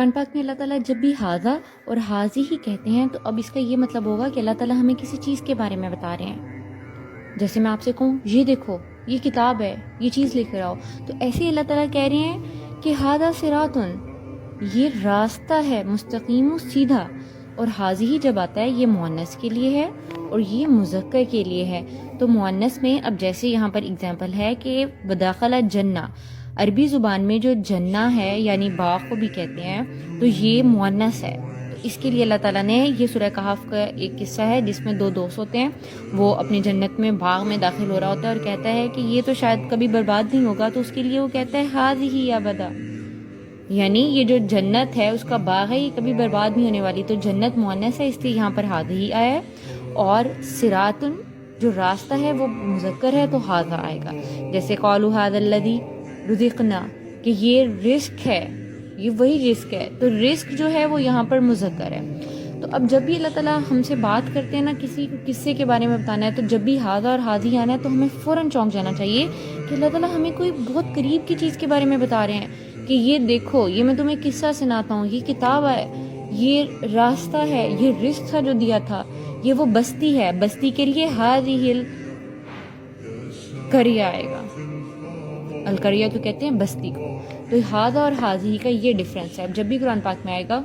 قرآن پاک میں اللہ تعالیٰ جب بھی ہاذا اور حاضی ہی کہتے ہیں تو اب اس کا یہ مطلب ہوگا کہ اللہ تعالیٰ ہمیں کسی چیز کے بارے میں بتا رہے ہیں. جیسے میں آپ سے کہوں یہ دیکھو یہ کتاب ہے، یہ چیز لے کر آؤ، تو ایسے اللہ تعالیٰ کہہ رہے ہیں کہ ہاذا صراطن، یہ راستہ ہے مستقیم و سیدھا. اور حاضی ہی جب آتا ہے یہ مؤنث کے لیے ہے اور یہ مذکر کے لیے ہے. تو مؤنث میں اب جیسے یہاں پر اگزامپل ہے کہ وداخلہ جنہ، عربی زبان میں جو جنہ ہے یعنی باغ کو بھی کہتے ہیں، تو یہ مؤنث ہے. تو اس کے لیے اللہ تعالیٰ نے یہ سورہ کہف کا ایک قصہ ہے جس میں دو دوست ہوتے ہیں، وہ اپنی جنت میں باغ میں داخل ہو رہا ہوتا ہے اور کہتا ہے کہ یہ تو شاید کبھی برباد نہیں ہوگا، تو اس کے لیے وہ کہتا ہے ہاذہ ابدا، یعنی یہ جو جنت ہے اس کا باغ ہے یہ کبھی برباد نہیں ہونے والی. تو جنت مؤنث ہے اس لیے یہاں پر ہاذہ آیا ہے، اور صراطن جو راستہ ہے وہ مذکر ہے تو ہاذا آئے گا. جیسے قالوا ھذا الذی رزقنا، کہ یہ رزق ہے، یہ وہی رزق ہے، تو رزق جو ہے وہ یہاں پر مذکر ہے. تو اب جب بھی اللہ تعالیٰ ہم سے بات کرتے ہیں نا کسی قصے کے بارے میں بتانا ہے، تو جب بھی ہاذا اور حاذی آنا ہے تو ہمیں فوراً چونک جانا چاہیے کہ اللہ تعالیٰ ہمیں کوئی بہت قریب کی چیز کے بارے میں بتا رہے ہیں کہ یہ دیکھو یہ میں تمہیں قصہ سناتا ہوں، یہ کتاب ہے، یہ راستہ ہے، یہ رزق تھا جو دیا تھا، یہ وہ بستی ہے، بستی کے لیے ہذہ القریہ آئے گا. القریہ تو کہتے ہیں بستی کو. تو ہاذا اور حاذہ کا یہ ڈفرینس ہے. اب جب بھی قرآن پاک میں آئے گا